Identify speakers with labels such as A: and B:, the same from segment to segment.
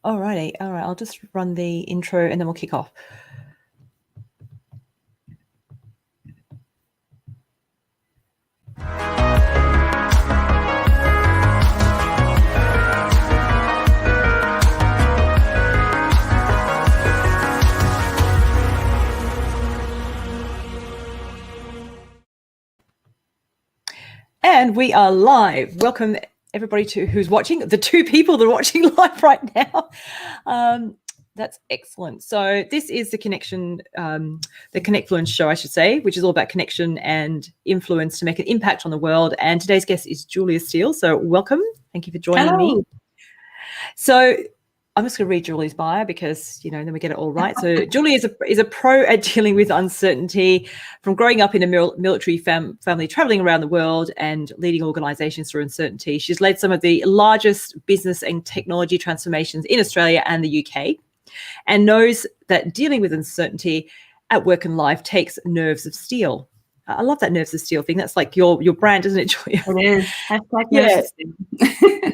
A: Alrighty, all right. I'll just run the intro and then we'll kick off. And we are live. Welcome everybody to who's watching, the two people that are watching live right now. That's excellent. So this is the Connectfluence Show, I should say, which is all about connection and influence to make an impact on the world. And today's guest is Julia Steele. So welcome. Thank you for joining me. So I'm just going to read Julie's bio because, then we get it all right. So Julie is a pro at dealing with uncertainty, from growing up in a military family, traveling around the world and leading organizations through uncertainty. She's led some of the largest business and technology transformations in Australia and the UK, and knows that dealing with uncertainty at work and life takes nerves of steel. I love that nerves of steel thing. That's like your brand, isn't it, Julia?
B: It is. Hashtag nerves of steel.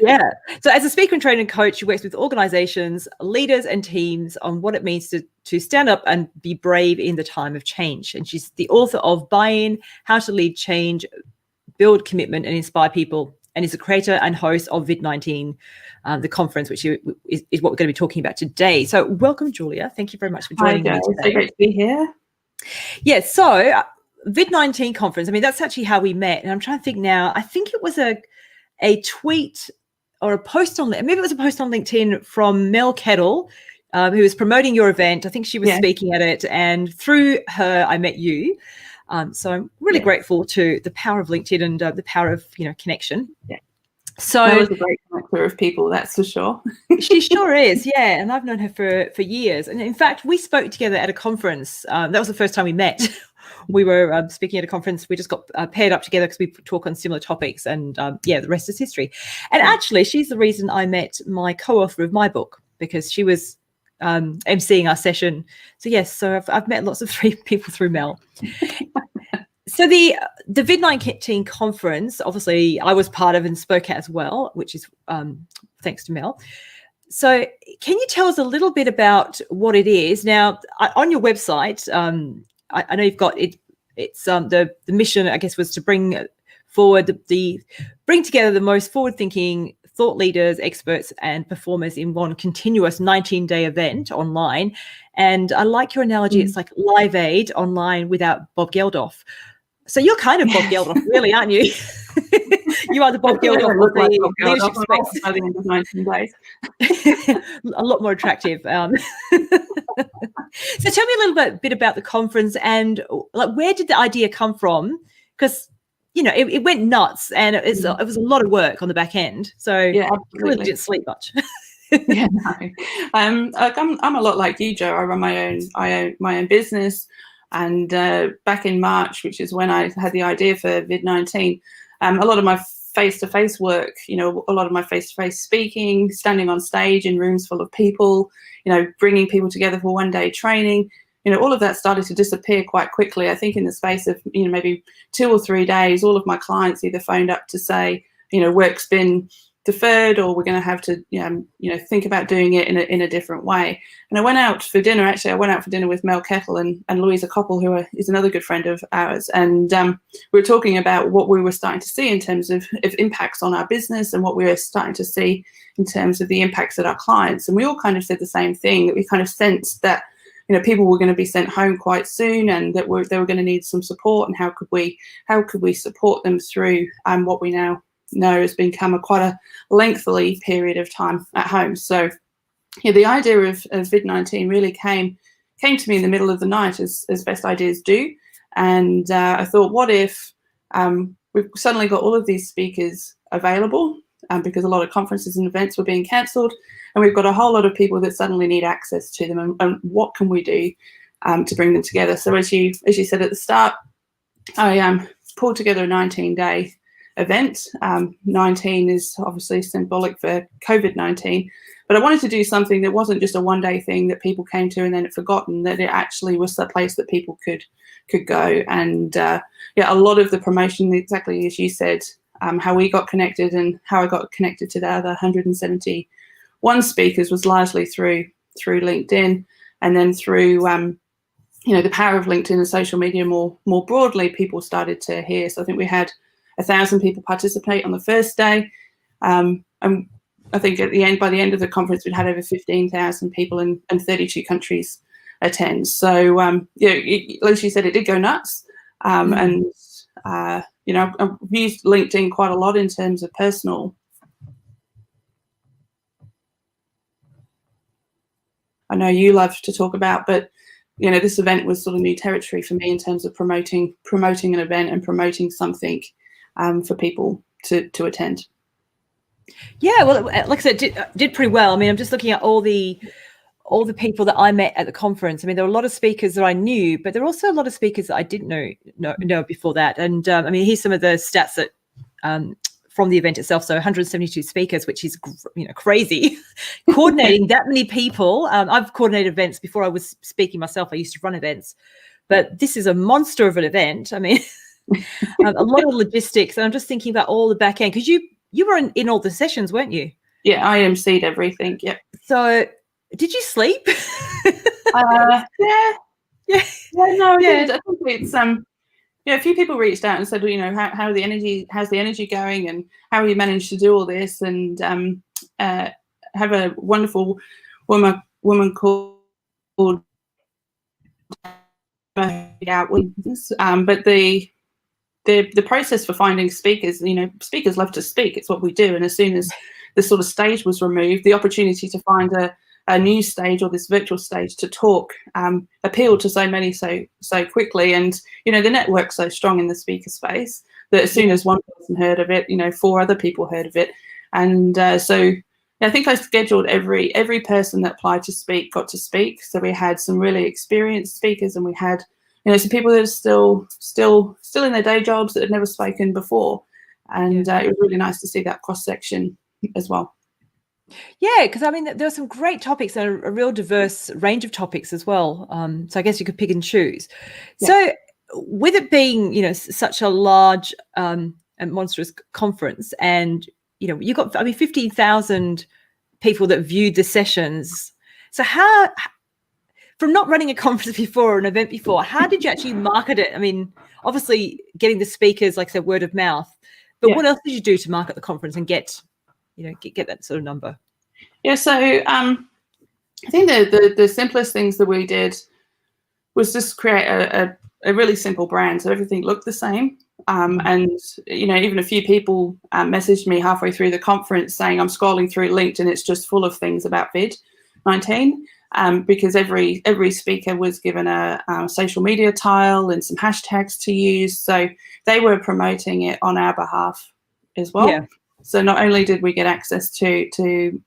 A: Yeah. So as a speaker and training coach, she works with organizations, leaders and teams on what it means to stand up and be brave in the time of change. And she's the author of Buy-In, How to Lead Change, Build Commitment and Inspire People, and is the creator and host of VID19, the conference, which is what we're going to be talking about today. So welcome, Julia. Thank you very much for joining me today.
B: So great to be here.
A: Yeah, so VID19 Conference, that's actually how we met. And I'm trying to think now, I think it was a tweet or a post on, maybe it was a post on LinkedIn from Mel Kettle, who was promoting your event. I think she was speaking at it, and through her, I met you. So I'm really grateful to the power of LinkedIn and the power of, connection.
B: Yeah.
A: So
B: that was a great connector of people, that's for sure.
A: She sure is, yeah. And I've known her for years. And in fact, we spoke together at a conference. That was the first time we met. We were speaking at a conference. We just got paired up together because we talk on similar topics. And the rest is history. And actually, she's the reason I met my co-author of my book, because she was emceeing our session. So yes, so I've met lots of people through Mel. So the VID19 conference, obviously, I was part of and spoke at as well, which is thanks to Mel. So can you tell us a little bit about what it is? Now, on your website, I know you've got it. It's the mission, I guess, was to bring forward bring together the most forward-thinking thought leaders, experts, and performers in one continuous 19-day event online. And I like your analogy. It's like Live Aid online without Bob Geldof. So you're kind of Bob Geldof, really, aren't you? You are the Bob Geldof of the leadership space.
B: By the end of 19 days.
A: A lot more attractive. So tell me a little bit about the conference and where did the idea come from? Because it went nuts, and it was a lot of work on the back end. So
B: yeah,
A: clearly didn't sleep much.
B: Yeah, no. I'm a lot like you, Joe. I run my own business. And back in March, which is when I had the idea for VID19, a lot of my face-to-face work, a lot of my face-to-face speaking, standing on stage in rooms full of people, bringing people together for one-day training, all of that started to disappear quite quickly. I think in the space of, maybe 2 or 3 days, all of my clients either phoned up to say, work's been deferred, or we're going to have to, think about doing it in a different way. And I went out for dinner. Actually, I went out for dinner with Mel Kettle and Louisa Koppel, who is another good friend of ours. And we were talking about what we were starting to see in terms of impacts on our business and what we were starting to see in terms of the impacts at our clients. And we all kind of said the same thing, that we kind of sensed that, people were going to be sent home quite soon, and that they were going to need some support. And how could we support them through what we now know has become quite a lengthy period of time at home. So the idea of VID19 really came to me in the middle of the night, as best ideas do. And I thought, what if we've suddenly got all of these speakers available, because a lot of conferences and events were being cancelled, and we've got a whole lot of people that suddenly need access to them, and what can we do to bring them together? So as you said at the start, I pulled together a 19-day event. 19 is obviously symbolic for COVID-19, but I wanted to do something that wasn't just a one-day thing that people came to and then it forgotten, that it actually was a place that people could go. And a lot of the promotion, exactly as you said, how we got connected and how I got connected to the other 170 one speakers was largely through LinkedIn, and then through the power of LinkedIn and social media more broadly, people started to hear. So I think we had 1,000 people participate on the first day, and I think by the end of the conference, we'd had over 15,000 people and 32 countries attend. So like you said, it did go nuts, and I've used LinkedIn quite a lot in terms of personal. I know you love to talk about, but this event was sort of new territory for me in terms of promoting an event and promoting something for people to attend.
A: Yeah, well, like I said, did pretty well. I mean, I'm just looking at all the people that I met at the conference. I mean, there were a lot of speakers that I knew, but there were also a lot of speakers that I didn't know before that. And I mean, here's some of the stats that from the event itself. So 172 speakers, which is crazy. Coordinating that many people. I've coordinated events before I was speaking myself. I used to run events, but this is a monster of an event. I mean, a lot of logistics. And I'm just thinking about all the back end, because you were in all the sessions, weren't you?
B: Yeah, I emceed everything. Yep.
A: So did you sleep?
B: Yeah. No, I did. I think it's a few people reached out and said, how's the energy going, and how you managed to do all this, and have a wonderful woman called but the process for finding speakers, speakers love to speak. It's what we do. And as soon as the sort of stage was removed, the opportunity to find a new stage or this virtual stage to talk appealed to so many so quickly. And, the network's so strong in the speaker space that as soon as one person heard of it, 4 other people heard of it. And so I think I scheduled every person that applied to speak got to speak. So we had some really experienced speakers, and we had some people that are still in their day jobs that had never spoken before. And it was really nice to see that cross section as well.
A: Yeah, because I mean, there were some great topics and a real diverse range of topics as well. So I guess you could pick and choose. Yeah. So with it being, such a large and monstrous conference, and, you got, 15,000 people that viewed the sessions. So how, from not running a conference before or an event before, how did you actually market it? I mean, obviously getting the speakers, like I said, word of mouth, but what else did you do to market the conference and get that sort of number?
B: Yeah, so I think the simplest things that we did was just create a really simple brand. So everything looked the same. And, even a few people messaged me halfway through the conference saying, I'm scrolling through LinkedIn, it's just full of things about VID19. Because every speaker was given a social media tile and some hashtags to use. So they were promoting it on our behalf as well. Yeah. So not only did we get access to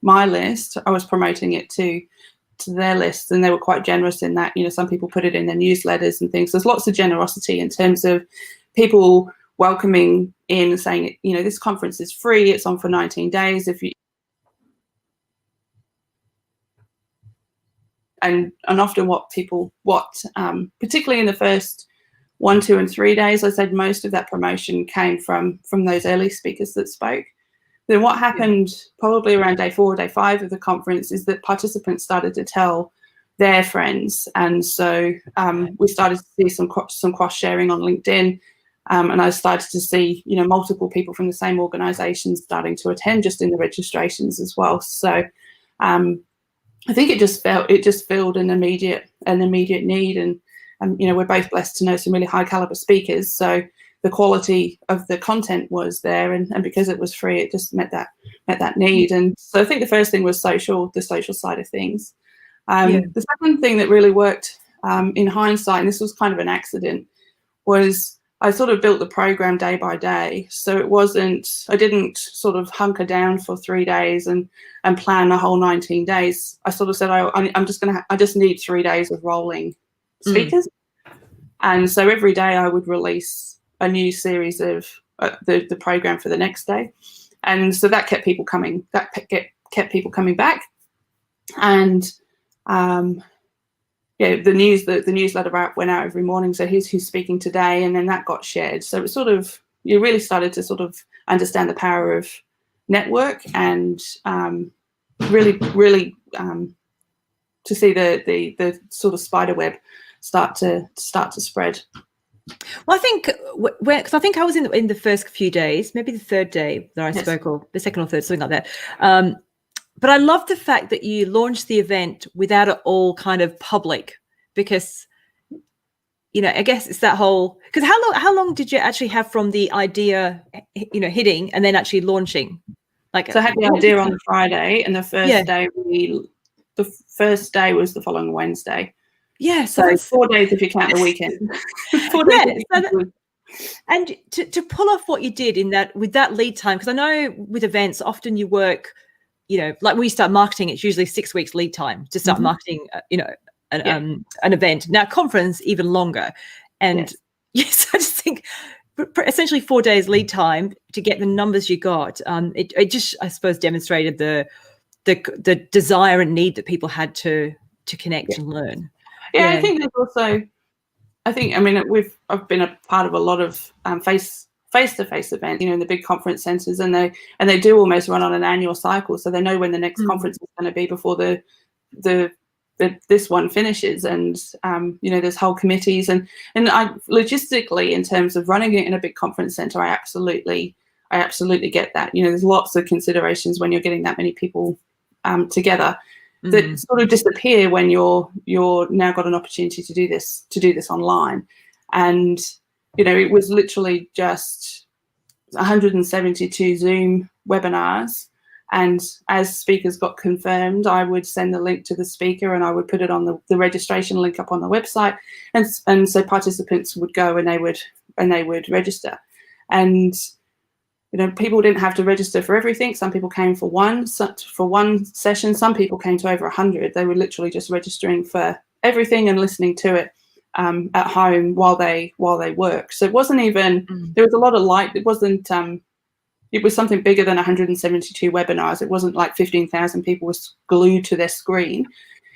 B: my list, I was promoting it to their list, and they were quite generous in that. Some people put it in their newsletters and things. There's lots of generosity in terms of people welcoming in and saying, this conference is free. It's on for 19 days. And often particularly in the first 1, 2, and 3 days, I said most of that promotion came from those early speakers that spoke. Then what happened probably around day 4 or day 5 of the conference is that participants started to tell their friends. And so we started to see some cross-sharing on LinkedIn. And I started to see, multiple people from the same organization starting to attend just in the registrations as well. So I think it just filled an immediate need, and we're both blessed to know some really high caliber speakers. So the quality of the content was there, and because it was free, it just met that need. And so I think the first thing was the social side of things. The second thing that really worked in hindsight, and this was kind of an accident, was I sort of built the program day by day. So I didn't sort of hunker down for 3 days and plan the whole 19 days. I sort of said, I just need 3 days of rolling speakers. And so every day I would release a new series of the program for the next day. And so that kept people coming, kept people coming back. And the newsletter went out every morning. So here's who's speaking today, and then that got shared. So it you really started to sort of understand the power of network and really to see the sort of spider web start to spread.
A: Well, I think because I think I was in the first few days, maybe the third day that I
B: Yes.
A: spoke, or the second or third, something like that. But I love the fact that you launched the event without it all kind of public, because, you know, I guess it's that whole, because how long did you actually have from the idea, you know, hitting and then actually launching? Like,
B: so I had the idea on the Friday, and the first
A: Yeah.
B: day the first day was the following Wednesday.
A: Yeah,
B: So 4 days if you count the weekend. 4 days.
A: Yeah, and to pull off what you did in that, with that lead time, because I know with events often you work, you know, like when you start marketing, it's usually 6 weeks lead time to start marketing, you know, an event. Now conference even longer, and yes, I just think essentially 4 days lead time to get the numbers you got. It just, I suppose, demonstrated the desire and need that people had to connect and learn.
B: Yeah, I think there's also, I mean, I've been a part of a lot of face-to-face events, you know, in the big conference centers, and they do almost run on an annual cycle, so they know when the next conference is going to be before this one finishes, and you know, there's whole committees, and I logistically, in terms of running it in a big conference center, I absolutely get that. You know, there's lots of considerations when you're getting that many people together that sort of disappear when you're now got an opportunity to do this online. And you know, it was literally just 172 Zoom webinars, and as speakers got confirmed, I would send the link to the speaker and I would put it on the registration link up on the website, and so participants would go and they would register. And you know, people didn't have to register for everything. Some people came for one session. Some people came to over 100. They were literally just registering for everything and listening to it at home while they worked. So it wasn't even, there was a lot of light. It wasn't, it was something bigger than 172 webinars. It wasn't like 15,000 people was glued to their screen.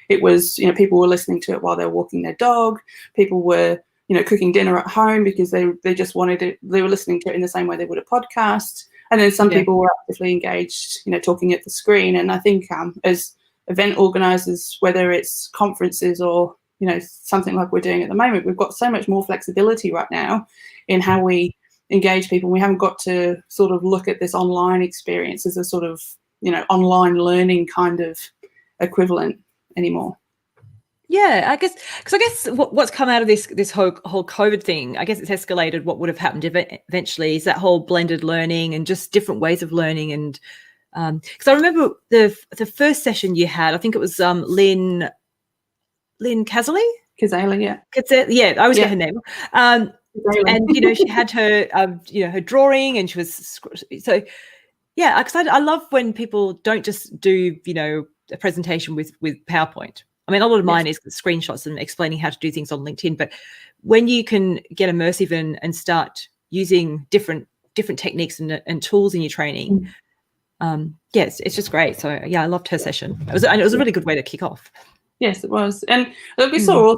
B: It was, you know, people were listening to it while they were walking their dog. People were, you know, cooking dinner at home because they just wanted it. They were listening to it in the same way they would a podcast. And then some people were actively engaged, you know, talking at the screen. And I think as event organizers, whether it's conferences or, you know, something like we're doing at the moment, we've got so much more flexibility right now in how we engage people. We haven't got to sort of look at this online experience as a sort of, you know, online learning kind of equivalent anymore.
A: Yeah, I guess, because I guess what's come out of this whole COVID thing, I guess it's escalated what would have happened eventually, is that whole blended learning and just different ways of learning. And because I remember the first session you had, I think it was Lynn Kazali?
B: Kazali, yeah.
A: Yeah, I always get her name. And you know, she had her you know, her drawing, and she was so yeah, because I love when people don't just do, you know, a presentation with PowerPoint. I mean, a lot of mine is screenshots and explaining how to do things on LinkedIn, but when you can get immersive and start using different techniques and tools in your training, it's just great. So yeah, I loved her session. It was a really good way to kick off.
B: Yes, it was. And we saw all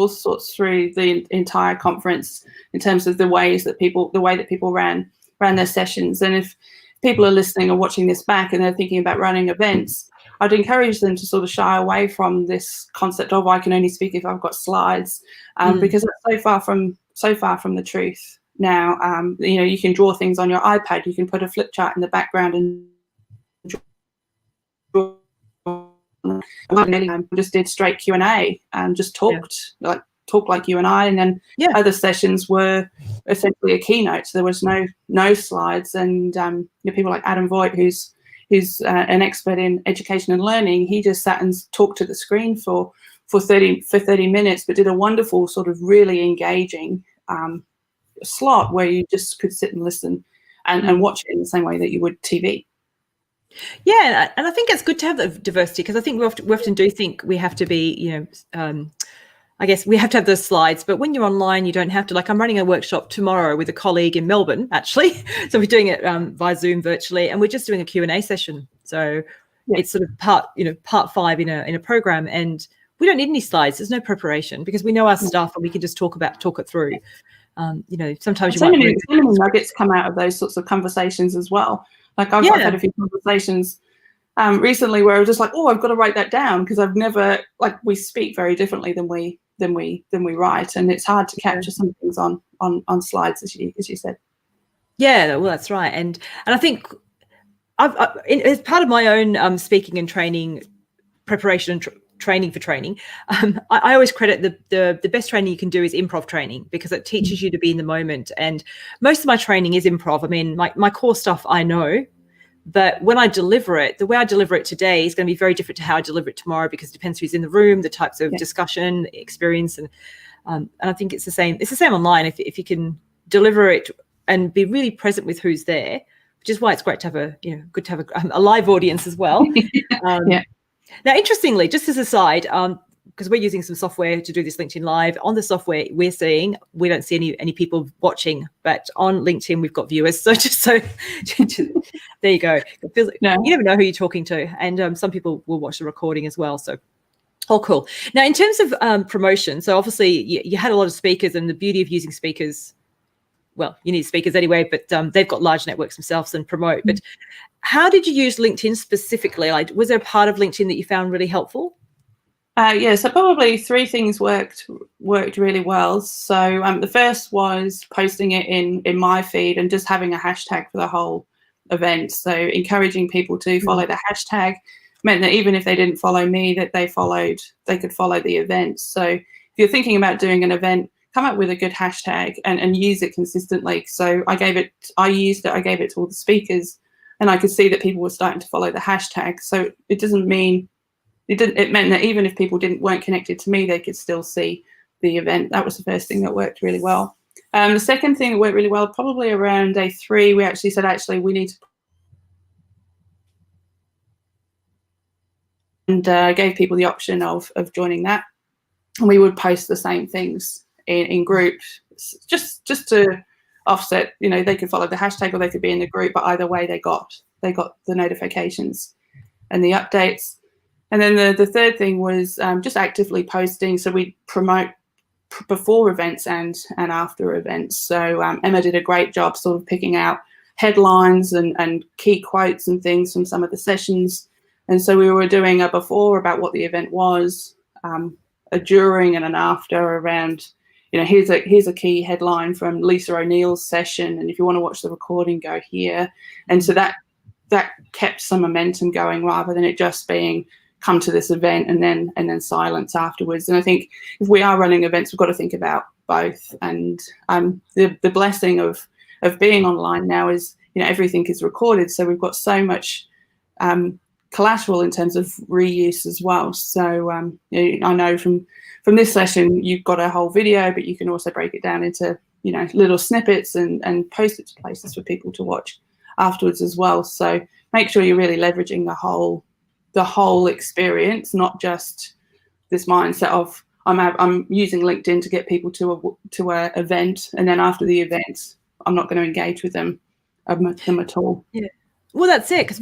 B: sorts through the entire conference in terms of the way that people ran their sessions. And if people are listening or watching this back and they're thinking about running events, I'd encourage them to sort of shy away from this concept of I can only speak if I've got slides, because it's so far from the truth now. You know, you can draw things on your iPad, you can put a flip chart in the background and draw. Just did straight Q&A and just talked like you and I, and then other sessions were essentially a keynote. So there was no slides, and you know, people like Adam Voigt, who's an expert in education and learning, he just sat and talked to the screen for 30 minutes, but did a wonderful sort of really engaging slot where you just could sit and listen and watch it in the same way that you would TV.
A: Yeah, and I think it's good to have the diversity, because I think we often do think we have to be, you know, I guess we have to have those slides, but when you're online, you don't have to. Like, I'm running a workshop tomorrow with a colleague in Melbourne, actually. So we're doing it via Zoom virtually, and we're just doing a Q&A session. So it's sort of part 5 in a program, and we don't need any slides. There's no preparation, because we know our stuff and we can just talk it through. You know, sometimes so many
B: nuggets come out of those sorts of conversations as well. Like I've had a few conversations recently where I was just like, oh, I've got to write that down, because I've never, like, we speak very differently than we write, and it's hard to capture some things on slides, as you said.
A: Yeah, well, that's right, and I think as part of my own speaking and training preparation and training for training, I always credit the best training you can do is improv training, because it teaches you to be in the moment. And most of my training is improv. I mean, my core stuff I know, but when I deliver it, the way I deliver it today is going to be very different to how I deliver it tomorrow, because it depends who's in the room, the types of discussion, experience, and I think it's the same. It's the same online. If you can deliver it and be really present with who's there, which is why it's great to have good to have a live audience as well. Now, interestingly, just as a side, because we're using some software to do this LinkedIn Live, on the software we don't see any people watching, but on LinkedIn we've got viewers. So there you go. It feels like, you never know who you're talking to, and some people will watch the recording as well. So all cool. Now, in terms of promotion, so obviously you had a lot of speakers, and the beauty of using speakers, well, you need speakers anyway, but they've got large networks themselves and promote. But how did you use LinkedIn specifically? Like, was there a part of LinkedIn that you found really helpful?
B: So probably three things worked really well. So the first was posting it in my feed and just having a hashtag for the whole event. So encouraging people to follow the hashtag meant that even if they didn't follow me, that they could follow the event. So if you're thinking about doing an event, come up with a good hashtag and use it consistently. So I gave it to all the speakers, and I could see that people were starting to follow the hashtag. So it meant that even if people weren't connected to me, they could still see the event. That was the first thing that worked really well. The second thing that worked really well, probably around day 3, we actually said, we need to, and gave people the option of joining that. And we would post the same things in groups, just to offset, they could follow the hashtag or they could be in the group, but either way they got the notifications and the updates. And then the third thing was just actively posting. So we promote before events and after events. So Emma did a great job sort of picking out headlines and key quotes and things from some of the sessions. And so we were doing a before about what the event was, a during and an after around, here's a key headline from Lisa O'Neill's session, and if you want to watch the recording, go here. And so that kept some momentum going, rather than it just being come to this event and then silence afterwards. And I think if we are running events, we've got to think about both. And the blessing of being online now is, everything is recorded, so we've got so much collateral in terms of reuse as well. So I know from this session you've got a whole video, but you can also break it down into little snippets and post it to places for people to watch afterwards as well. So make sure you're really leveraging the whole experience, not just this mindset of I'm using LinkedIn to get people to a event, and then after the event I'm not going to engage with them at all.
A: Yeah, well, that's it, because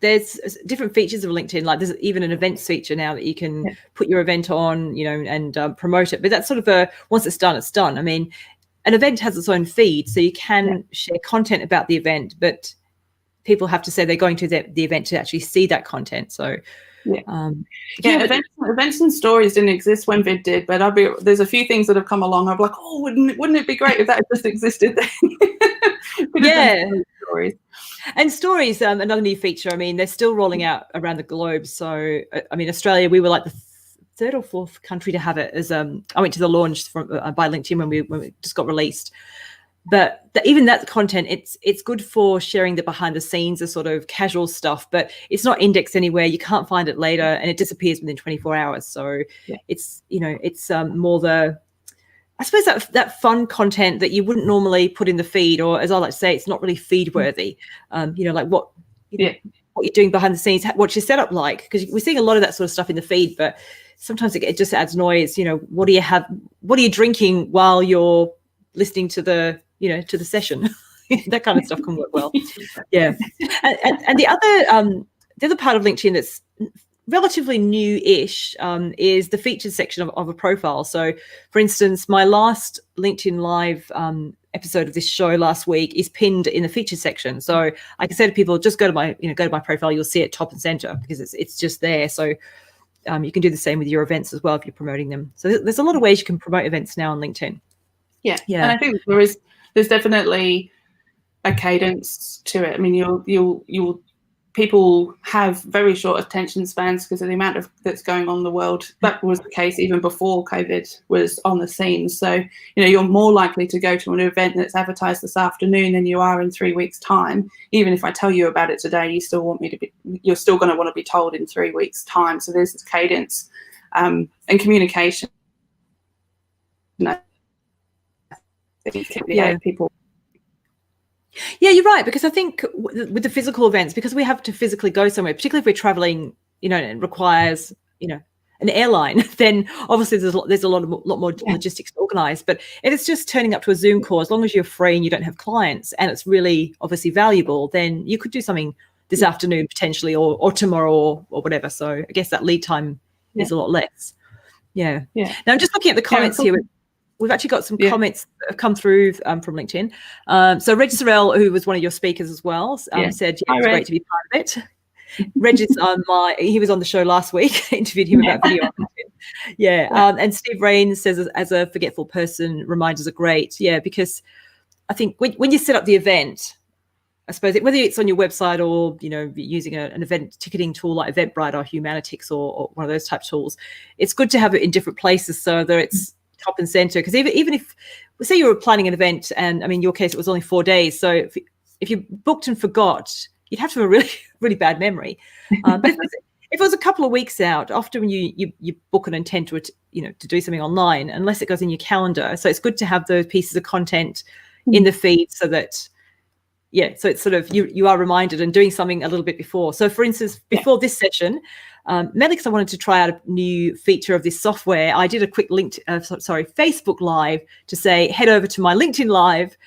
A: there's different features of LinkedIn. Like there's even an events feature now that you can put your event on, and promote it. But that's sort of once it's done, it's done. I mean, an event has its own feed, so you can share content about the event, but people have to say they're going to the event to actually see that content. So
B: events and stories didn't exist when VID did, but there's a few things that have come along. I'm like, oh, wouldn't it be great if that just existed then? Stories.
A: And stories, another new feature. I mean, they're still rolling out around the globe. So I mean, Australia, we were like the third or fourth country to have it. As I went to the launch by LinkedIn when we just got released. But even that content, it's good for sharing the behind the scenes, the sort of casual stuff, but it's not indexed anywhere. You can't find it later, and it disappears within 24 hours. So it's more I suppose that fun content that you wouldn't normally put in the feed, or as I like to say, it's not really feed worthy. Like what you're doing behind the scenes, what's your setup like? Because we're seeing a lot of that sort of stuff in the feed, but sometimes it just adds noise. What do you have? What are you drinking while you're listening to the session? That kind of stuff can work well. Yeah. And the other part of LinkedIn that's relatively new-ish is the featured section of a profile. So for instance, my last LinkedIn Live episode of this show last week is pinned in the featured section. So I can say to people, just go to my profile, you'll see it top and center because it's just there. So you can do the same with your events as well if you're promoting them. So there's a lot of ways you can promote events now on LinkedIn.
B: Yeah. And I think there's definitely a cadence to it. I mean, you'll people have very short attention spans because of the amount of that's going on in the world. That was the case even before COVID was on the scene. So, you're more likely to go to an event that's advertised this afternoon than you are in 3 weeks' time. Even if I tell you about it today, you're still going to want to be told in 3 weeks' time. So there's this cadence and communication. People.
A: Yeah, you're right, because I think with the physical events, because we have to physically go somewhere, particularly if we're traveling, and it requires, an airline, then obviously there's a lot more logistics to organize. But if it's just turning up to a Zoom call, as long as you're free and you don't have clients and it's really obviously valuable, then you could do something this afternoon potentially or tomorrow or whatever. So I guess that lead time is a lot less. Yeah. Now I'm just looking at the comments here. We've actually got some comments that have come through from LinkedIn. So Reg Sorrell, who was one of your speakers as well, said, it's great to be part of it. Reg is he was on the show last week. Interviewed him about video on LinkedIn. And Steve Rain says, as a forgetful person, reminders are great. Yeah, because I think when you set up the event, I suppose whether it's on your website or using an event ticketing tool like Eventbrite or Humanitix or one of those type tools, it's good to have it in different places so that it's top and center. Because even if, say, you were planning an event, and I mean, in your case, it was only 4 days. So if you booked and forgot, you'd have to have a really, really bad memory. But if it was a couple of weeks out, often when you book and intend to do something online, unless it goes in your calendar. So it's good to have those pieces of content in the feed so that, so it's sort of you are reminded and doing something a little bit before. So for instance, before this session, mainly because I wanted to try out a new feature of this software, I did a quick Facebook Live to say, head over to my LinkedIn Live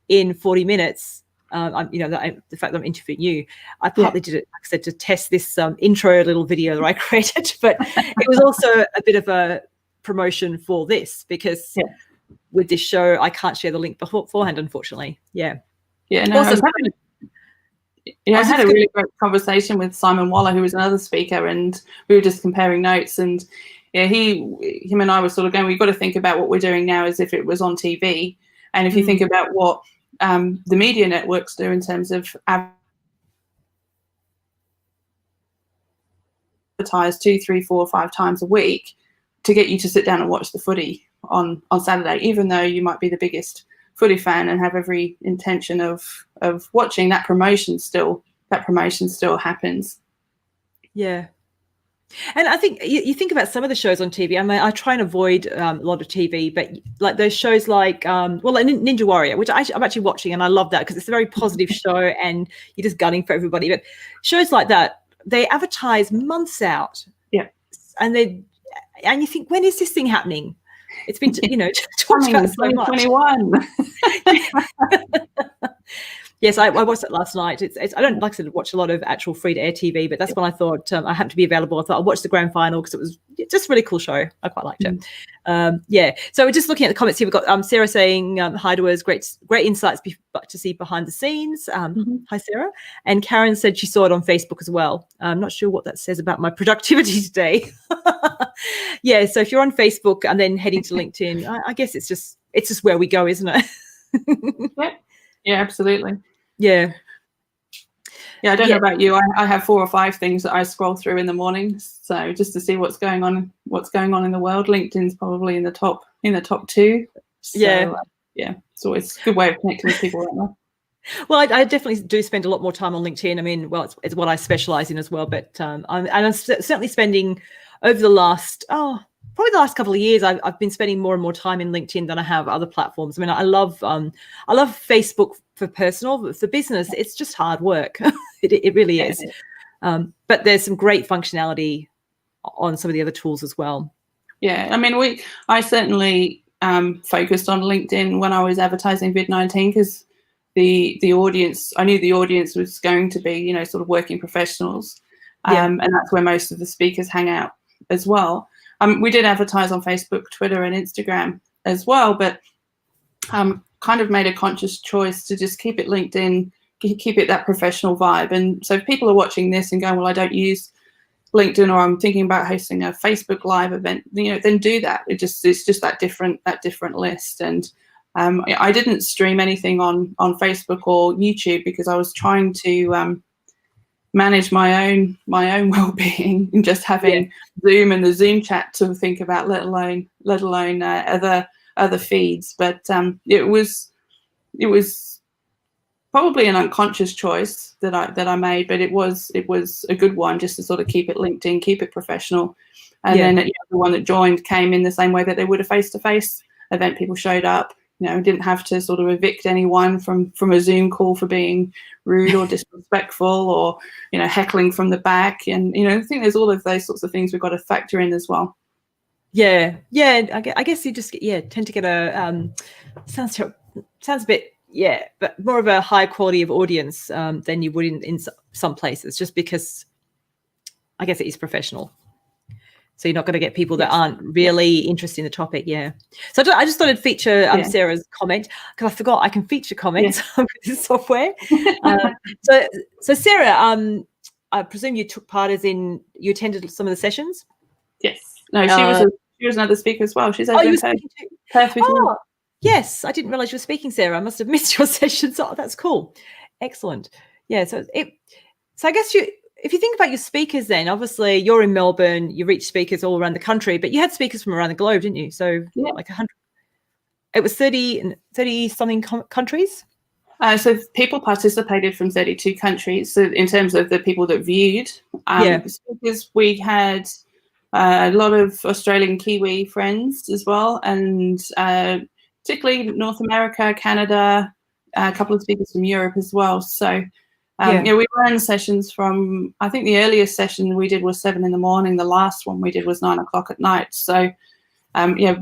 A: in 40 minutes. The fact that I'm interviewing you, I partly did it, like I said, to test this intro little video that I created, but it was also a bit of a promotion for this because with this show, I can't share the link beforehand, unfortunately.
B: I had a really great conversation with Simon Waller, who was another speaker, and we were just comparing notes. And him and I were sort of going, we've got to think about what we're doing now as if it was on TV. And if you think about what the media networks do in terms of advertise 2, 3, 4, 5 times a week to get you to sit down and watch the footy on Saturday, even though you might be the biggest footy fan and have every intention of watching, that promotion still happens. And I think you think about some of the shows on TV. I mean, I try and avoid a lot of TV, but like those shows like like Ninja Warrior, which I'm actually watching, and I love that because it's a very positive show and you're just gunning for everybody. But shows like that, they advertise months out, and you think, when is this thing happening? It's been, talked about so much. 2021. Yes, I watched it last night. I don't like to watch a lot of actual free-to-air TV, but that's when I thought I happened to be available. I thought I'll watch the grand final because it was just a really cool show. I quite liked it. So we're just looking at the comments here. We've got Sarah saying, hi to us, great insights to see behind the scenes. Hi, Sarah. And Karen said she saw it on Facebook as well. I'm not sure what that says about my productivity today. So if you're on Facebook and then heading to LinkedIn, I guess it's just where we go, isn't it? Yeah, absolutely.
A: Yeah,
B: I don't know about you. I have 4 or 5 things that I scroll through in the mornings. So just to see what's going on in the world. LinkedIn's probably in the top 2. So, it's always a good way of connecting with people right now.
A: Well, I definitely do spend a lot more time on LinkedIn. I mean, well, it's what I specialize in as well. But I'm certainly spending over the last probably the last couple of years, I've been spending more and more time in LinkedIn than I have other platforms. I mean, I love Facebook for personal, but for business, it's just hard work. It really is. But there's some great functionality on some of the other tools as well.
B: Yeah, I mean, I certainly focused on LinkedIn when I was advertising VID19 because the audience, I knew the audience was going to be, sort of working professionals, and that's where most of the speakers hang out as well. We did advertise on Facebook, Twitter, and Instagram as well, but kind of made a conscious choice to just keep it LinkedIn, keep it that professional vibe. And so if people are watching this and going, well, I don't use LinkedIn, or I'm thinking about hosting a Facebook Live event, then do that. It's just that different list. And I didn't stream anything on Facebook or YouTube because I was trying to manage my own well-being, and just having Zoom and the Zoom chat to think about, let alone other feeds. But it was probably an unconscious choice that I made, but it was a good one, just to sort of keep it LinkedIn, keep it professional. And then the one that joined came in the same way that they would a face-to-face event. People showed up, didn't have to sort of evict anyone from a Zoom call for being rude or disrespectful, or heckling from the back. And I think there's all of those sorts of things we've got to factor in as well.
A: I guess you just tend to get a sounds a bit but more of a high quality of audience than you would in some places, just because I guess it is professional. So you're not going to get people that aren't really interested in the topic. So I just thought I'd feature Sarah's comment, because I forgot I can feature comments with this software. So Sarah, I presume you took part, as in you attended some of the sessions?
B: Yes. No, she was another speaker as well. She's over in Perth.
A: Yes, I didn't realize you were speaking, Sarah. I must have missed your sessions. Oh, that's cool. Excellent. So I guess if you think about your speakers, then obviously you're in Melbourne, you reach speakers all around the country, but you had speakers from around the globe, didn't you? So like 100, it was 30 something countries.
B: So people participated from 32 countries. So in terms of the people that viewed, speakers, we had a lot of Australian Kiwi friends as well, and particularly North America, Canada, a couple of speakers from Europe as well. So we ran sessions from, I think the earliest session we did was 7 a.m. The last one we did was 9 o'clock at night. So I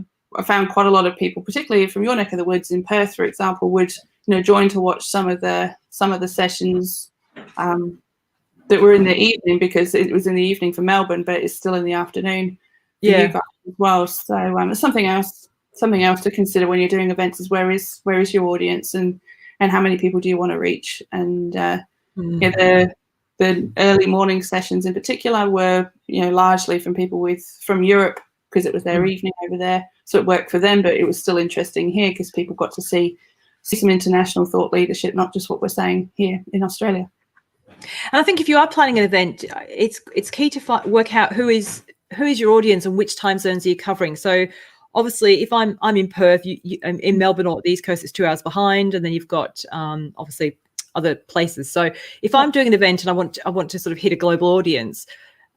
B: found quite a lot of people, particularly from your neck of the woods in Perth, for example, would join to watch some of the sessions that were in the evening, because it was in the evening for Melbourne, but it's still in the afternoon for you guys as well. So it's something else to consider when you're doing events, is where is your audience, and how many people do you want to reach. And the early morning sessions in particular were largely from people from Europe, because it was their evening over there, so it worked for them. But it was still interesting here because people got to see some international thought leadership, not just what we're saying here in Australia.
A: And I think if you are planning an event, it's key to work out who is your audience and which time zones are you covering. So obviously, if I'm in Perth, in Melbourne or the East Coast, it's 2 hours behind, and then you've got obviously other places. So if I'm doing an event and I want to sort of hit a global audience,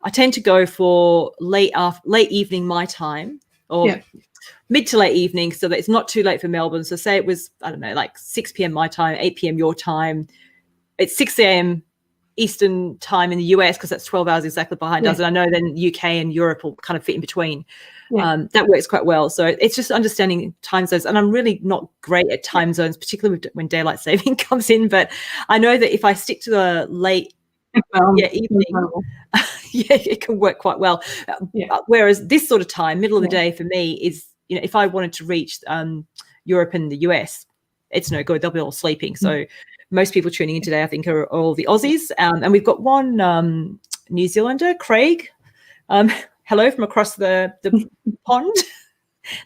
A: I tend to go for late evening my time, or mid to late evening, so that it's not too late for Melbourne. So say it was, I don't know, like 6 p.m. my time, 8 p.m. your time. It's 6 a.m. Eastern time in the US, because that's 12 hours exactly behind us. And I know then UK and Europe will kind of fit in between. That works quite well. So it's just understanding time zones. And I'm really not great at time zones, particularly when daylight saving comes in. But I know that if I stick to the late evening, it can work quite well. Whereas this sort of time, middle of the day for me, is, if I wanted to reach Europe and the US, it's no good. They'll be all sleeping. So most people tuning in today, I think, are all the Aussies. And we've got one New Zealander, Craig. Hello from across the pond.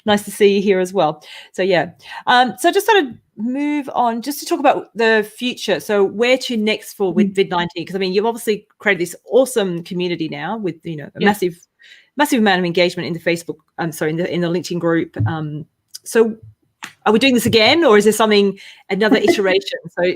A: Nice to see you here as well. So, so just sort of move on just to talk about the future. So where to next with VID19? Because, I mean, you've obviously created this awesome community now with, a massive amount of engagement in the Facebook, in the LinkedIn group. So are we doing this again, or is there another iteration? So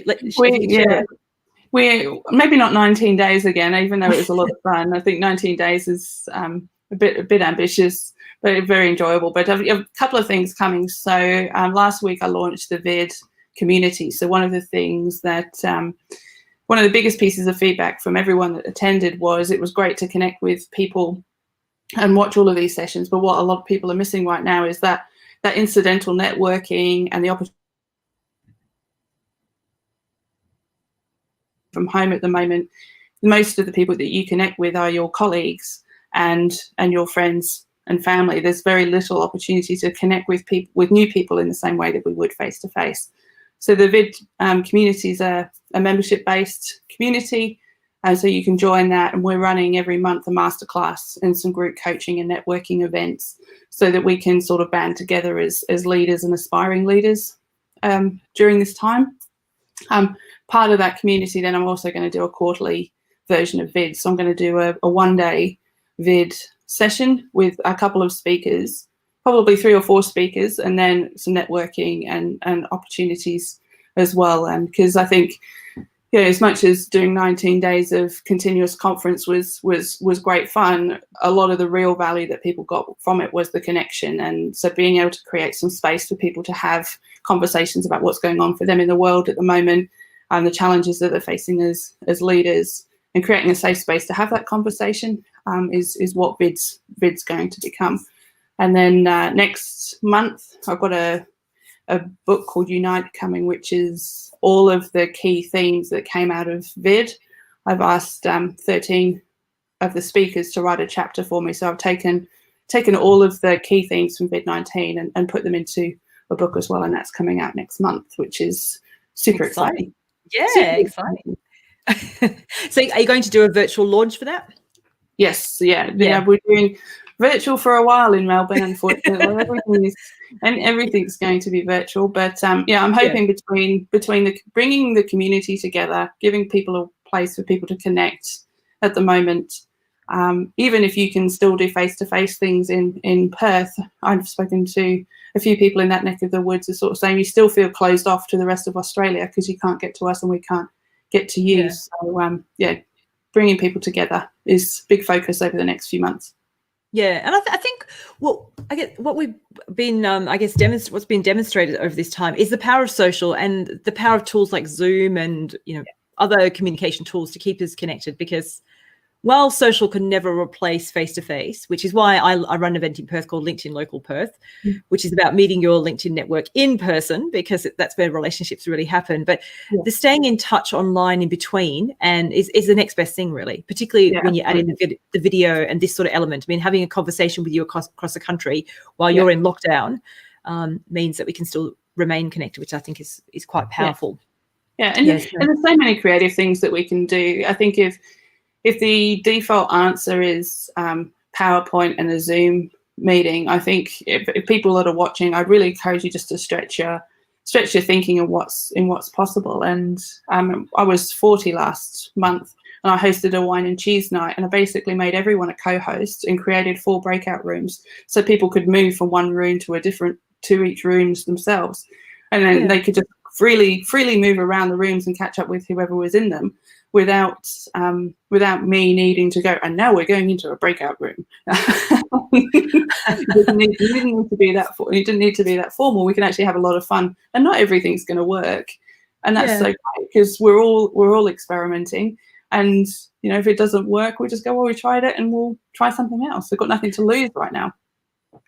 B: we're maybe not 19 days again, even though it was a lot of fun. I think 19 days is a bit ambitious, but very enjoyable. But a couple of things coming. So last week I launched the VID community. So one of the things that one of the biggest pieces of feedback from everyone that attended was it was great to connect with people and watch all of these sessions. But what a lot of people are missing right now is that incidental networking and the opportunity from home at the moment. Most of the people that you connect with are your colleagues and your friends and family. There's very little opportunity to connect with people, with new people, in the same way that we would face to face. So the VID community is a membership-based community, and so you can join that. And we're running every month a masterclass and some group coaching and networking events, so that we can sort of band together as leaders and aspiring leaders during this time. Part of that community, then I'm also going to do a quarterly version of VID. So I'm going to do a one-day VID session with a couple of speakers, probably 3 or 4 speakers, and then some networking and opportunities as well. And because I think, you know, as much as doing 19 days of continuous conference was great fun, a lot of the real value that people got from it was the connection. And so being able to create some space for people to have conversations about what's going on for them in the world at the moment, and the challenges that they're facing as leaders, and creating a safe space to have that conversation is what VID's going to become. And then next month, I've got a book called Unite coming, which is all of the key themes that came out of VID. I've asked 13 of the speakers to write a chapter for me. So I've taken all of the key themes from VID19 and put them into a book as well. And that's coming out next month, which is super exciting.
A: Yeah,
B: super
A: exciting. So are you going to do a virtual launch for that?
B: Yes, yeah. We're doing virtual for a while in Melbourne, unfortunately. Everything's going to be virtual, but I'm hoping between bringing the community together, giving people a place for people to connect at the moment. Even if you can still do face-to-face things in Perth, I've spoken to a few people in that neck of the woods are sort of saying you still feel closed off to the rest of Australia because you can't get to us and we can't get to you. Yeah. So bringing people together is big focus over the next few months.
A: Yeah, and I think what we've been what's been demonstrated over this time is the power of social and the power of tools like Zoom and other communication tools to keep us connected. Because while social can never replace face-to-face, which is why I run an event in Perth called LinkedIn Local Perth, which is about meeting your LinkedIn network in person, because that's where relationships really happen. But the staying in touch online in between and is the next best thing, really, particularly when you add in the video and this sort of element. I mean, having a conversation with you across the country while you're in lockdown means that we can still remain connected, which I think is quite powerful.
B: Yeah, and there's so many creative things that we can do. I think if the default answer is PowerPoint and a Zoom meeting, I think if people that are watching, I'd really encourage you just to stretch your thinking in what's possible. And I was 40 last month, and I hosted a wine and cheese night, and I basically made everyone a co-host and created 4 breakout rooms so people could move from one room to each rooms themselves, and then they could just freely move around the rooms and catch up with whoever was in them, without me needing to go, and now we're going into a breakout room. It didn't need to be that formal. We can actually have a lot of fun, and not everything's going to work, and that's so great, because we're all experimenting. And if it doesn't work, we just go, well, we tried it, and we'll try something else. We've got nothing to lose right now.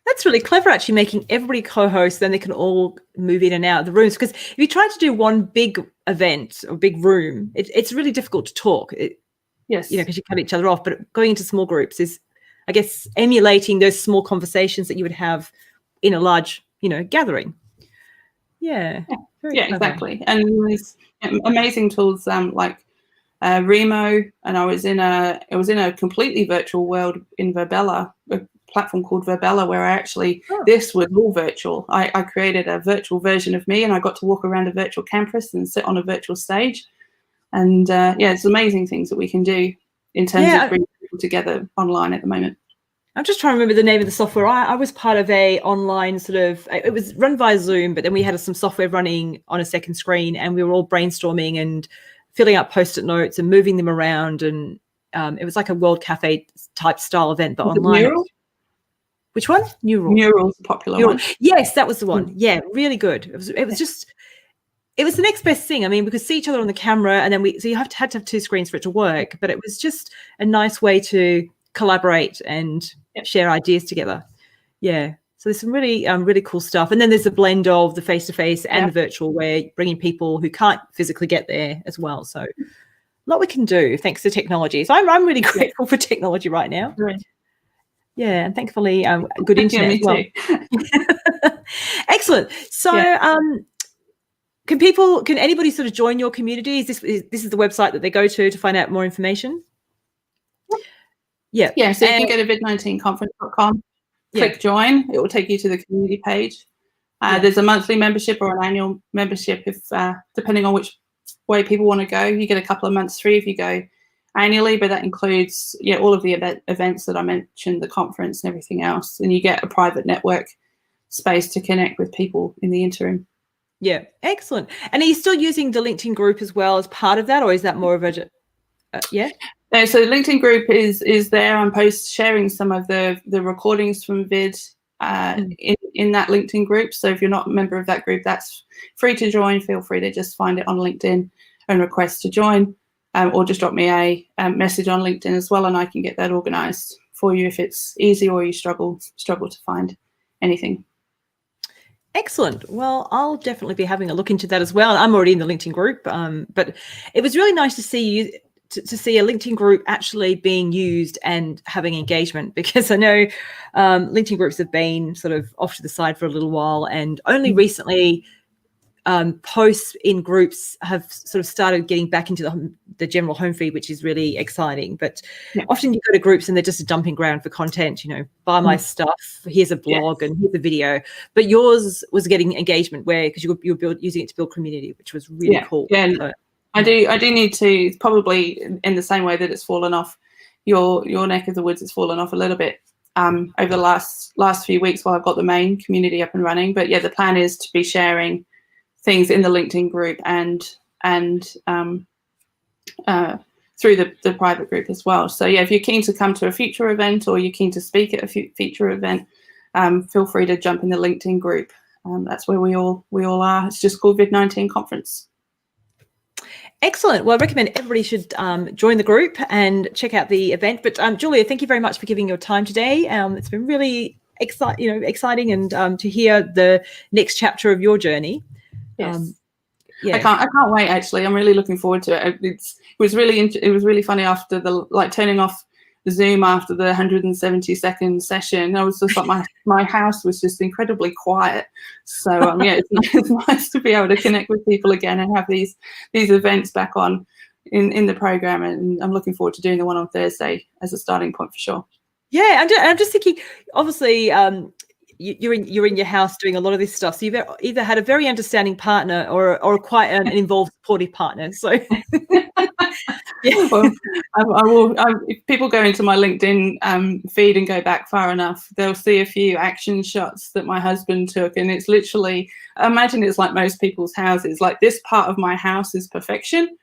A: That's really clever, actually, making everybody co-host, then they can all move in and out of the rooms. Because if you try to do one big event or big room, it's really difficult to talk. Because you cut each other off. But going into small groups is, I guess, emulating those small conversations that you would have in a large, gathering. Yeah,
B: exactly. And there's amazing tools like Remo, and I was in a completely virtual world in Verbella, a platform called Verbella, where this was all virtual. I created a virtual version of me, and I got to walk around a virtual campus and sit on a virtual stage. And it's amazing things that we can do in terms of bringing people together online at the moment.
A: I'm just trying to remember the name of the software. I was part of a online it was run via Zoom, but then we had some software running on a second screen, and we were all brainstorming and filling out Post-it notes and moving them around. And it was like a World Cafe type style event, but online.
B: Mural?
A: Which one?
B: Mural's a popular one.
A: Yes, that was the one. Yeah, really good. It was the next best thing. I mean, we could see each other on the camera, and then so you had to have 2 screens for it to work, but it was just a nice way to collaborate and share ideas together. Yeah. So there's some really, really cool stuff. And then there's a blend of the face-to-face and the virtual, where bringing people who can't physically get there as well. So a lot we can do thanks to technology. So I'm really grateful for technology right now.
B: Right.
A: Yeah, and thankfully, good
B: Yeah,
A: internet
B: me
A: as well.
B: too.
A: Excellent. So,
B: Yeah.
A: can anybody sort of join your community? Is this the website that they go to find out more information? Yeah.
B: Yeah, so you can go to VID19Conference.com, click join. It will take you to the community page. There's a monthly membership or an annual membership, if depending on which way people want to go. You get a couple of months free if you go annually, but that includes all of the events that I mentioned, the conference and everything else, and you get a private network space to connect with people in the interim.
A: Yeah, excellent. And are you still using the LinkedIn group as well as part of that, or is that more of a
B: So LinkedIn group is there. I'm sharing some of the recordings from VID in that LinkedIn group. So if you're not a member of that group, that's free to join. Feel free to just find it on LinkedIn and request to join, or just drop me a message on LinkedIn as well, and I can get that organized for you if it's easy or you struggle to find anything.
A: Excellent. Well, I'll definitely be having a look into that as well. I'm already in the LinkedIn group, but it was really nice to see you to see a LinkedIn group actually being used and having engagement, because I know LinkedIn groups have been sort of off to the side for a little while, and only recently posts in groups have sort of started getting back into the general home feed, which is really exciting. But often you go to groups and they're just a dumping ground for content, buy my stuff, here's a blog and here's a video. But yours was getting engagement because you were using it to build community, which was really cool.
B: Yeah,
A: so,
B: I do need to, probably in the same way that it's fallen off your neck of the woods, it's fallen off a little bit over the last few weeks while I've got the main community up and running. But yeah, the plan is to be sharing things in the LinkedIn group and through the private group as well. So yeah, if you're keen to come to a future event or you're keen to speak at a future event, feel free to jump in the LinkedIn group. That's where we all are. It's just called VID19 Conference.
A: Excellent. Well, I recommend everybody should join the group and check out the event. But Julia, thank you very much for giving your time today. It's been really exciting and to hear the next chapter of your journey.
B: Yes. I can't wait. Actually, I'm really looking forward to it. It was really funny after turning off Zoom after the 170-second session. I was just like my house was just incredibly quiet. So yeah, it's nice to be able to connect with people again and have these events back on in the program. And I'm looking forward to doing the one on Thursday as a starting point for sure.
A: Yeah, I'm just thinking. Obviously, you're in your house doing a lot of this stuff, so you've either had a very understanding partner or quite an involved, supportive partner. So
B: yeah. Well, if people go into my LinkedIn feed and go back far enough, they'll see a few action shots that my husband took, and it's literally, imagine it's like most people's houses. Like, this part of my house is perfection.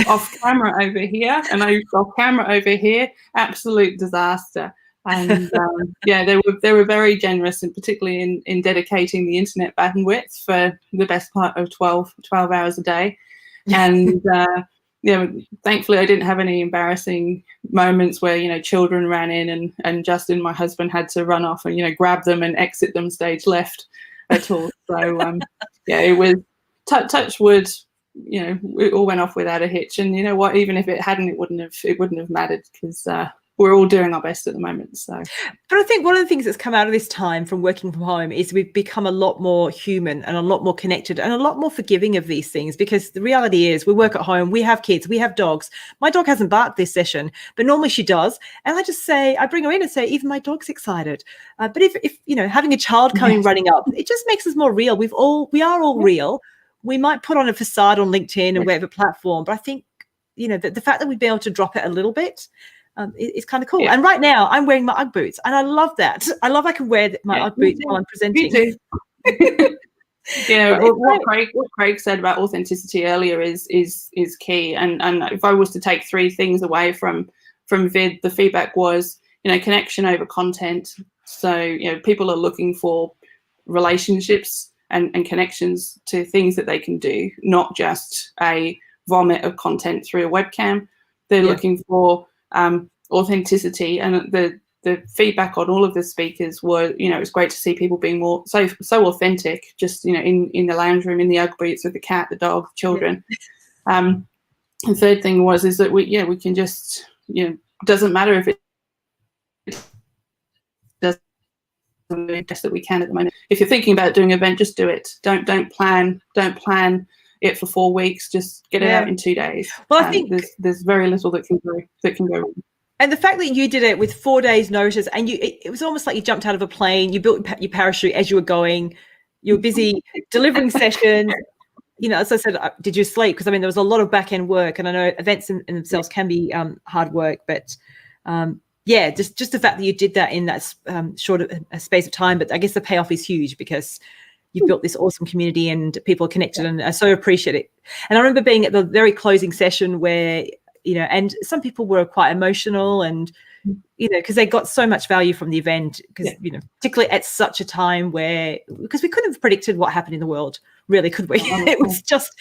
B: Off camera over here, and off camera over here, absolute disaster. And yeah, they were very generous, and particularly in dedicating the internet bandwidth for the best part of 12 hours a day. And thankfully I didn't have any embarrassing moments where children ran in and Justin, my husband, had to run off and grab them and exit them stage left at all. So yeah, it was touch wood. It all went off without a hitch. And you know what? Even if it hadn't, it wouldn't have mattered, because we're all doing our best at the moment. So,
A: but I think one of the things that's come out of this time from working from home is we've become a lot more human and a lot more connected and a lot more forgiving of these things, because the reality is we work at home, we have kids, we have dogs. My dog hasn't barked this session, but normally she does. And I bring her in and say, even my dog's excited. But if having a child coming running up, it just makes us more real. We are all real. We might put on a facade on LinkedIn and whatever platform, but I think, the fact that we'd be able to drop it a little bit, it's kind of cool. And right now I'm wearing my UGG boots, and I love that. I love I can wear my UGG boots while I'm presenting.
B: Me too. Yeah, what Craig said about authenticity earlier is key. And if I was to take 3 things away from VID, the feedback was, connection over content. So, people are looking for relationships and connections to things that they can do, not just a vomit of content through a webcam. They're looking for authenticity, and the feedback on all of the speakers were, it's great to see people being more so authentic, just in the lounge room, in the UGG boots with the cat, the dog, children. The third thing is that we can just, doesn't matter if the best that we can at the moment. If you're thinking about doing an event, just do it. Don't plan it for 4 weeks. Just get it out in 2 days.
A: Well, I think
B: there's very little that can go wrong.
A: And the fact that you did it with 4 days notice, and it was almost like you jumped out of a plane, you built your parachute as you were going, you were busy delivering sessions. You know, as I said, did you sleep? Because I mean, there was a lot of back end work, and I know events in themselves can be hard work, but yeah, just the fact that you did that in that short a space of time. But I guess the payoff is huge because you've built this awesome community and people are connected, and I so appreciate it. And I remember being at the very closing session where, you know, and some people were quite emotional, and, you know, because they got so much value from the event, because, you know, particularly at such a time where, because we couldn't have predicted what happened in the world, really, could we? It was just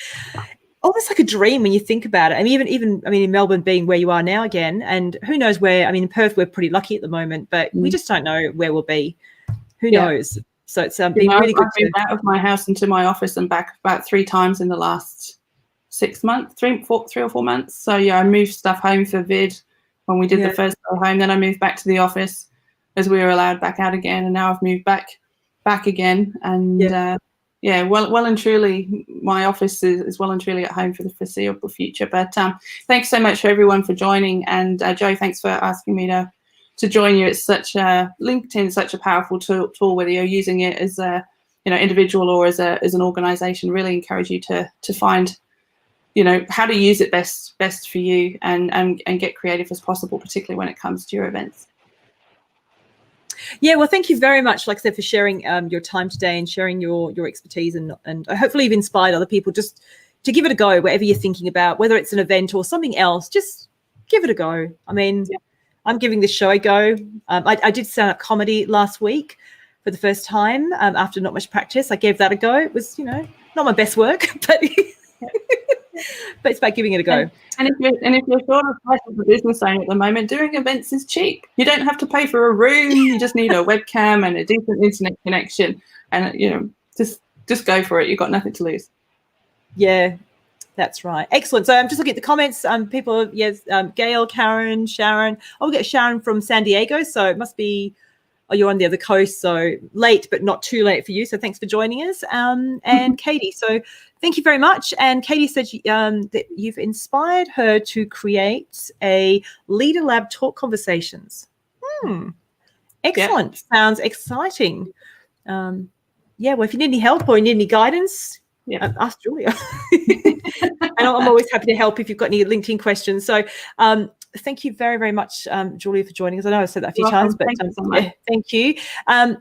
A: almost like a dream when you think about it. I mean, even I mean, in Melbourne being where you are now again, and who knows where, I mean, in Perth, we're pretty lucky at the moment, but we just don't know where we'll be. Who knows? So it's been really good.
B: I've been out of my house into my office and back about 3 times in the last 6 months, 3 or 4 months. So yeah, I moved stuff home for VID when we did the first go home. Then I moved back to the office as we were allowed back out again, and now I've moved back again. And well and truly, my office is well and truly at home for the foreseeable future. But thanks so much for everyone for joining, and Jo, thanks for asking me to join you. It's such a LinkedIn, such a powerful tool, whether you're using it as a individual or as an organization. Really encourage you to find how to use it best for you, and get creative as possible, particularly when it comes to your events.
A: Yeah, well, thank you very much, like I said, for sharing your time today and sharing your expertise, and hopefully you've inspired other people just to give it a go, whatever you're thinking about, whether it's an event or something else, just give it a go. I mean, I'm giving this show a go. I did stand-up comedy last week for the first time after not much practice. I gave that a go. It was, not my best work, but but it's about giving it a go.
B: And if you're short of cash as a business owner at the moment, doing events is cheap. You don't have to pay for a room. You just need a webcam and a decent internet connection, and just go for it. You've got nothing to lose.
A: Yeah, that's right. Excellent. So I'm just looking at the comments. People, Gail, Karen, Sharon. Oh, we got Sharon from San Diego. So it must be, you're on the other coast. So late, but not too late for you. So thanks for joining us. And Katie. So thank you very much. And Katie said that you've inspired her to create a Leader Lab talk conversations. Excellent. Yeah. Sounds exciting. Well, if you need any help or you need any guidance, ask Julia. And I'm always happy to help if you've got any LinkedIn questions. So thank you very, very much, Julia, for joining us. I know I've said that a few times, but thank you.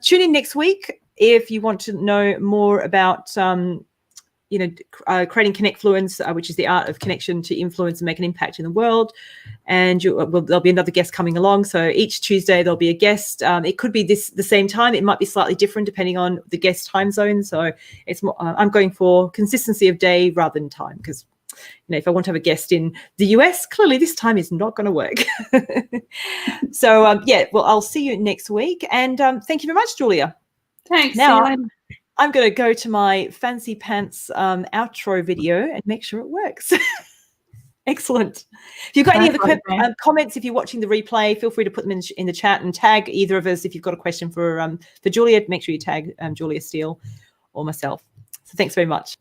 A: Tune in next week if you want to know more about creating Connectfluence, which is the art of connection to influence and make an impact in the world. And there'll be another guest coming along. So each Tuesday there'll be a guest. It could be the same time. It might be slightly different depending on the guest time zone. So it's more, I'm going for consistency of day rather than time, because if I want to have a guest in the US, clearly this time is not going to work. So I'll see you next week. And thank you very much, Julia.
B: Thanks.
A: Now I'm going to go to my fancy pants outro video and make sure it works. Excellent. If you've got any other comments, if you're watching the replay, feel free to put them in the chat and tag either of us. If you've got a question for Julia, make sure you tag Julia Steele or myself. So thanks very much.